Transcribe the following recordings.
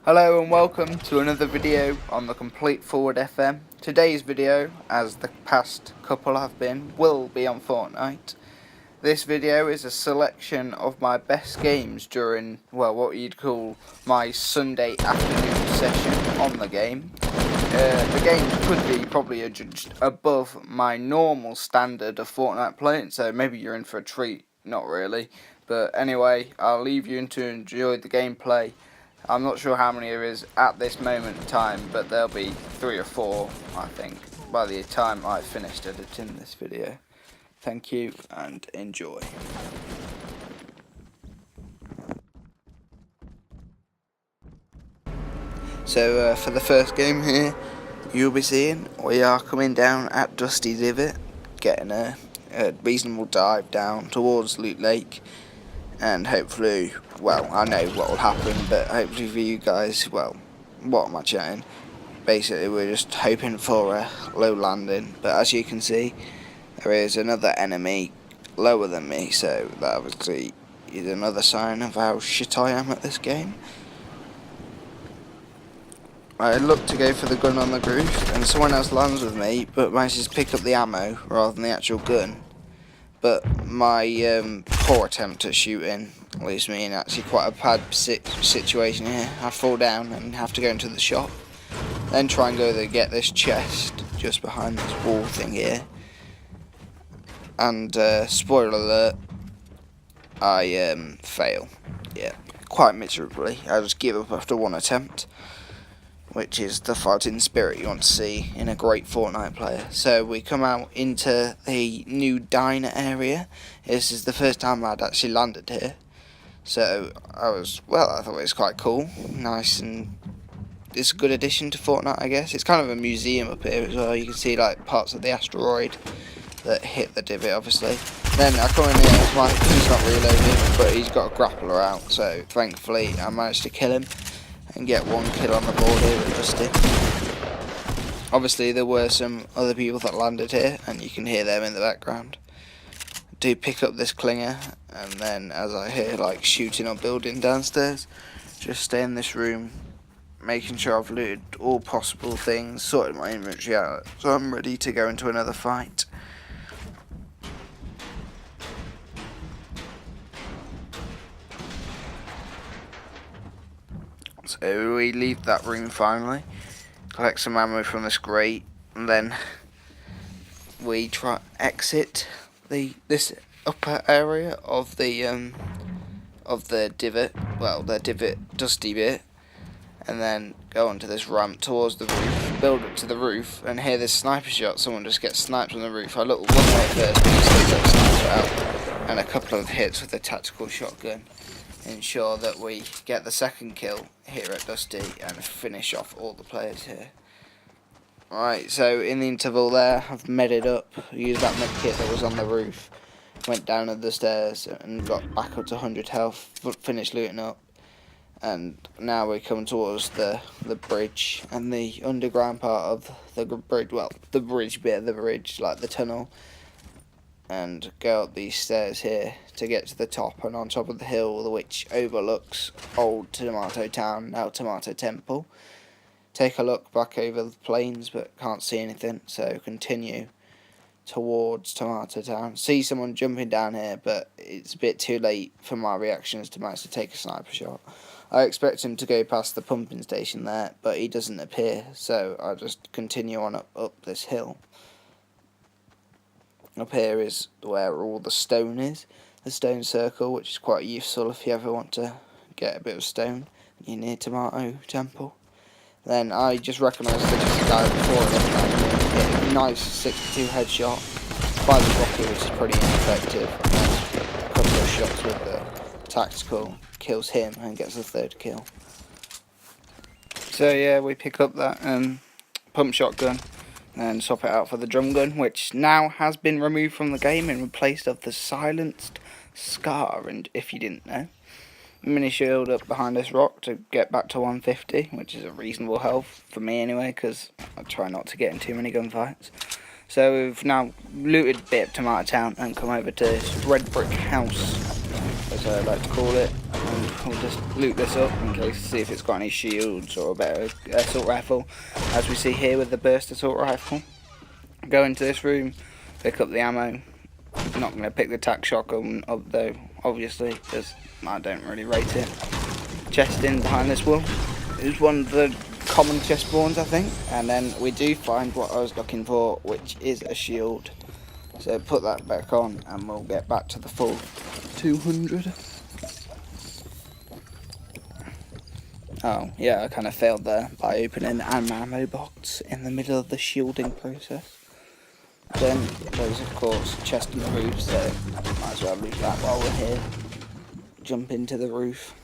Hello and welcome to another video on the Complete Forward FM. Today's video, as the past couple have been, will be on Fortnite. This video is a selection of my best games during, well, what you'd call my Sunday afternoon session on the game. The games could be probably judged above my normal standard of Fortnite playing, so maybe you're in for a treat. Not really. But anyway, I'll leave you to enjoy the gameplay. I'm not sure how many there is at this moment in time, but there'll be 3 or 4, I think, by the time I've finished editing this video. Thank you and enjoy. So for the first game here, you'll be seeing we are coming down at Dusty Divot, getting a reasonable dive down towards Loot Lake. And hopefully, well, I know what will happen, but hopefully for you guys, well, what am I chatting? Basically, we're just hoping for a low landing. But as you can see, there is another enemy lower than me, so that obviously is another sign of how shit I am at this game. I look to go for the gun on the roof, and someone else lands with me, but manages to pick up the ammo rather than the actual gun. But my poor attempt at shooting leaves me in actually quite a bad situation here. I fall down and have to go into the shop, then try and go to get this chest just behind this wall thing here. And spoiler alert, I fail. Yeah, quite miserably. I just give up after one attempt, which is the fighting spirit you want to see in a great Fortnite player. So we come out into the new diner area. This is the first time I'd actually landed here. So I thought it was quite cool, nice, and it's a good addition to Fortnite, I guess. It's kind of a museum up here as well. You can see like parts of the asteroid that hit the divot, obviously. Then I come in here, he's not reloaded, but he's got a grappler out, so thankfully I managed to kill him and get one kill on the board here with Dusty. Obviously there were some other people that landed here, and you can hear them in the background. I do pick up this clinger, and then as I hear like shooting or building downstairs, just stay in this room, making sure I've looted all possible things, sorted my inventory out, so I'm ready to go into another fight. So we leave that room finally, collect some ammo from this crate, and then we try exit this upper area of the divot, well, the divot dusty bit, and then go onto this ramp towards the roof, build up to the roof, and hear this sniper shot. Someone just gets sniped on the roof. I look one way first, but he still gets sniped out, and a couple of hits with a tactical shotgun ensure that we get the second kill here at Dusty and finish off all the players here. Right, so in the interval there, I've medded up, used that med kit that was on the roof, went down the stairs and got back up to 100 health, finished looting up, and now we're coming towards the bridge and the underground part of the bridge, well, the bridge bit of the bridge, like the tunnel, and go up these stairs here to get to the top and on top of the hill which overlooks old Tomato Town, now Tomato Temple. Take a look back over the plains but can't see anything, so continue towards Tomato Town. See someone jumping down here, but it's a bit too late for my reactions to manage to take a sniper shot. I expect him to go past the pumping station there, but he doesn't appear, so I just continue on up this hill. Up here is where all the stone is, the stone circle, which is quite useful if you ever want to get a bit of stone and you're near Tomato Temple. Then I just recognised that just a guy before I hit a nice 62 headshot by the rocket, which is pretty ineffective, and then a couple of shots with the tactical kills him and gets the third kill. So yeah, we pick up that pump shotgun and swap it out for the drum gun, which now has been removed from the game and replaced of the silenced Scar. And if you didn't know, mini shield up behind this rock to get back to 150, which is a reasonable health for me anyway, because I try not to get in too many gunfights. So we've now looted a bit of Tomato Town and come over to this red brick house. There's as I like to call it, and we'll just loot this up in case, see if it's got any shields or a better assault rifle, as we see here with the burst assault rifle. Go into this room, pick up the ammo. I'm not going to pick the tac shotgun up though, obviously, because I don't really rate it. Chest in behind this wall is one of the common chest spawns, I think, and then we do find what I was looking for, which is a shield. So put that back on and we'll get back to the full 200. Oh yeah, I kind of failed there by opening an ammo box in the middle of the shielding process. Then there's of course a chest on the roof, so might as well loot that while we're here. Jump into the roof,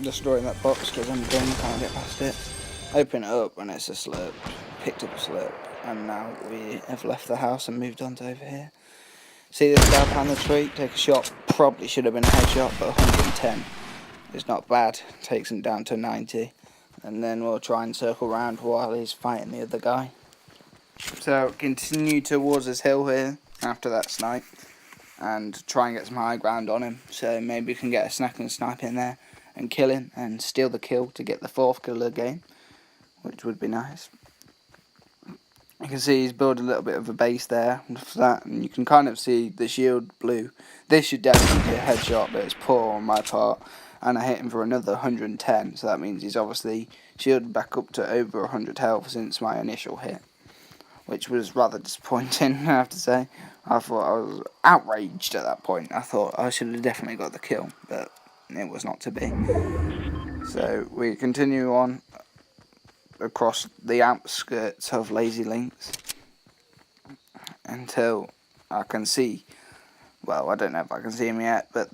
destroying that box because I'm dumb, can't get past it. Open it up and it's a slurp. Picked up a slurp, and now we have left the house and moved on to over here. See this guy behind the tree? Take a shot. Probably should have been a headshot, but 110 is not bad. Takes him down to 90, and then we'll try and circle around while he's fighting the other guy. So continue towards this hill here after that snipe, and try and get some high ground on him. So maybe we can get a second snipe in there and kill him and steal the kill to get the 4th kill of the game, which would be nice. You can see he's built a little bit of a base there for that, and you can kind of see the shield blue. This should definitely be a headshot, but it's poor on my part, and I hit him for another 110, so that means he's obviously shielded back up to over 100 health since my initial hit, which was rather disappointing, I have to say. I thought I was outraged at that point. I thought I should have definitely got the kill, but it was not to be. So we continue on across the outskirts of Lazy Links until I can see, well, I don't know if I can see him yet, but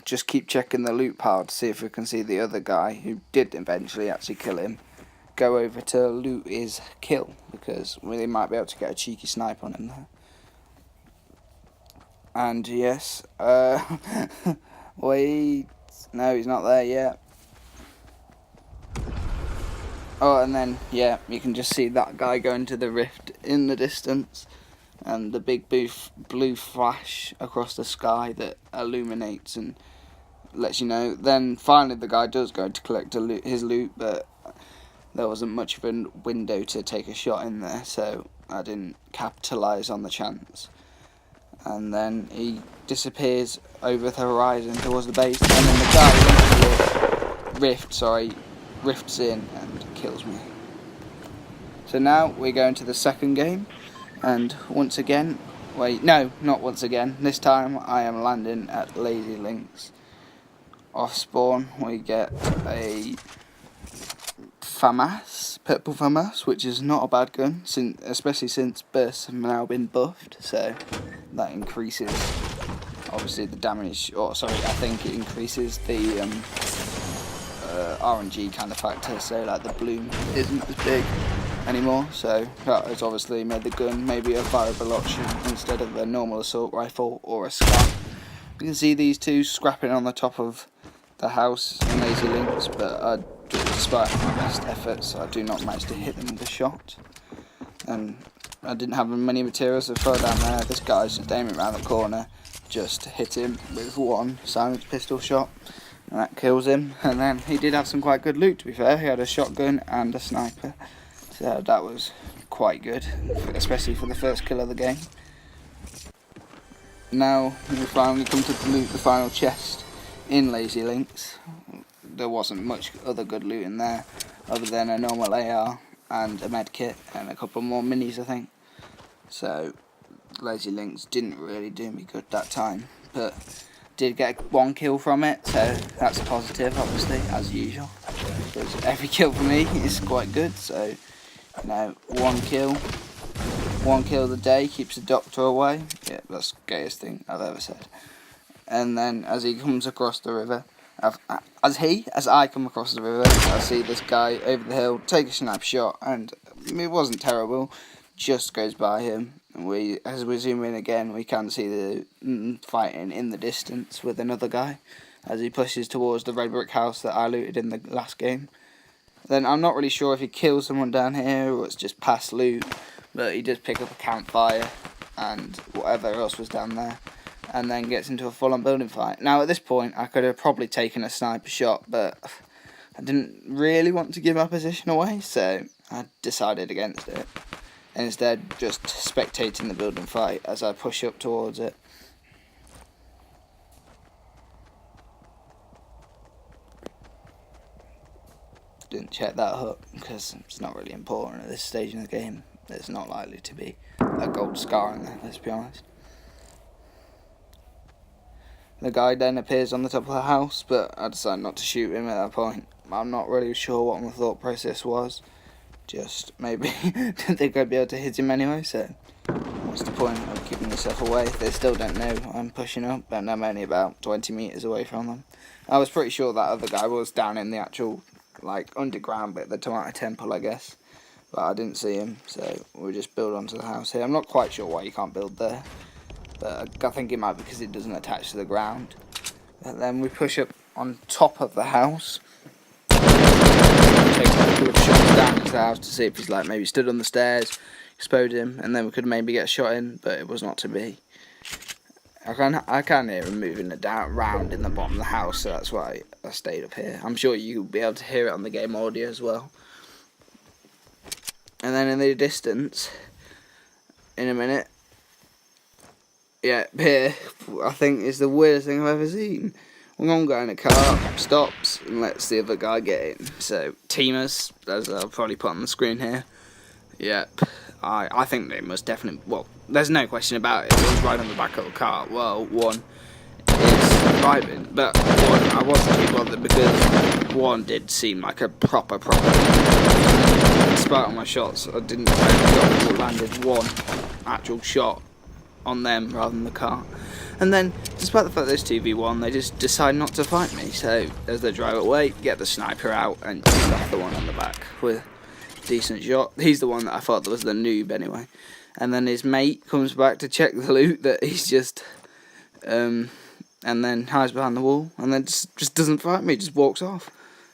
just keep checking the loot pile to see if we can see the other guy who did eventually actually kill him. Go over to loot his kill, because we might be able to get a cheeky snipe on him there. And yes, wait, no, he's not there yet. Oh, and then, yeah, you can just see that guy going to the rift in the distance, and the big blue flash across the sky that illuminates and lets you know. Then finally the guy does go to collect his loot, but there wasn't much of a window to take a shot in there, so I didn't capitalise on the chance. And then he disappears over the horizon towards the base, and then the guy rifts in and kills me. So now we're going to the second game, and once again, wait, no, not once again, this time I am landing at Lazy Links. Off spawn we get a FAMAS, purple FAMAS, which is not a bad gun, especially since bursts have now been buffed, so that increases obviously the damage, I think it increases the RNG kind of factor, so like the bloom isn't as big anymore, so that has obviously made the gun maybe a viable option instead of a normal assault rifle or a scar. You can see these two scrapping on the top of the house in Lazy Links, but despite my best efforts I do not manage to hit them with a shot, and I didn't have many materials to throw down there. This guy's just aiming around the corner, just hit him with one silenced pistol shot, and that kills him. And then he did have some quite good loot, to be fair. He had a shotgun and a sniper, so that was quite good, especially for the first kill of the game. Now we finally come to loot the final chest in Lazy Links. There wasn't much other good loot in there other than a normal AR and a med kit and a couple more minis, I think. So Lazy Links didn't really do me good that time, but did get one kill from it, so that's a positive, obviously, as usual, because every kill for me is quite good. So, you know, one kill of the day keeps the doctor away. Yeah, that's the gayest thing I've ever said. And then as he comes across the river, as I come across the river, I see this guy over the hill take a snapshot, and it wasn't terrible, just goes by him. And as we zoom in again, we can see the fighting in the distance with another guy as he pushes towards the red brick house that I looted in the last game. Then I'm not really sure if he kills someone down here or it's just past loot, but he did pick up a campfire and whatever else was down there. and then gets into a full-on building fight. Now at this point I could have probably taken a sniper shot, but I didn't really want to give my position away, so I decided against it. Instead, just spectating the building fight as I push up towards it. Didn't check that hook because it's not really important at this stage in the game. There's not likely to be a gold scar in there, let's be honest. The guy then appears on the top of the house, but I decided not to shoot him at that point. I'm not really sure what my thought process was. Just maybe didn't think I'd be able to hit him anyway, so what's the point of keeping yourself away if they still don't know I'm pushing up, and I'm only about 20 metres away from them. I was pretty sure that other guy was down in the actual, like, underground bit, the Tomato Temple, I guess. But I didn't see him, so we'll just build onto the house here. I'm not quite sure why you can't build there, but I think it might be because it doesn't attach to the ground. And then we push up on top of the house. Take a couple of shots down into the house to see if he's like maybe stood on the stairs, explode him, and then we could maybe get a shot in, but it was not to be. I can hear him moving it down round in the bottom of the house, so that's why I stayed up here. I'm sure you'll be able to hear it on the game audio as well. And then in the distance, in a minute, yeah, here, I think is the weirdest thing I've ever seen. One guy in a car stops and lets the other guy get in. So, teamers, as I'll probably put on the screen here. Yep, I think they must definitely, well, there's no question about it. It was right on the back of the car. Well, one is driving, but one, I wasn't too bothered because one did seem like a proper. Despite all my shots, I didn't landed one actual shot on them rather than the car. And then, despite the fact there's 2v1, they just decide not to fight me. So, as they drive away, get the sniper out and shoot off the one on the back with a decent shot. He's the one that I thought was the noob anyway. And then his mate comes back to check the loot that he's just, and then hides behind the wall, and then just doesn't fight me, just walks off.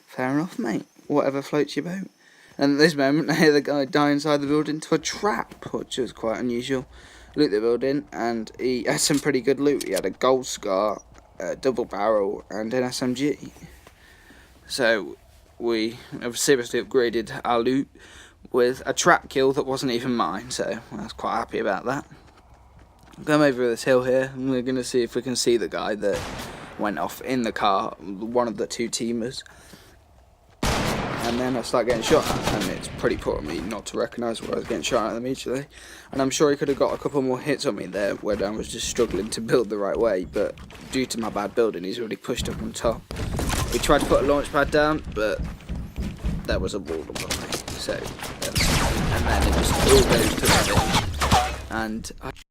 Fair enough, mate. Whatever floats your boat. And at this moment, I hear the guy die inside the building to a trap, which was quite unusual. Loot the building, and he had some pretty good loot. He had a gold scar, a double barrel, and an SMG. So we have seriously upgraded our loot with a trap kill that wasn't even mine. So I was quite happy about that. Come over this hill here, and we're going to see if we can see the guy that went off in the car, one of the two teamers. And then I start getting shot at, and it's pretty poor of me not to recognise where I was getting shot at immediately. And I'm sure he could have got a couple more hits on me there when I was just struggling to build the right way, but due to my bad building, he's already pushed up on top. We tried to put a launch pad down, but there was a wall above me. So, and then it just all goes to the bin. And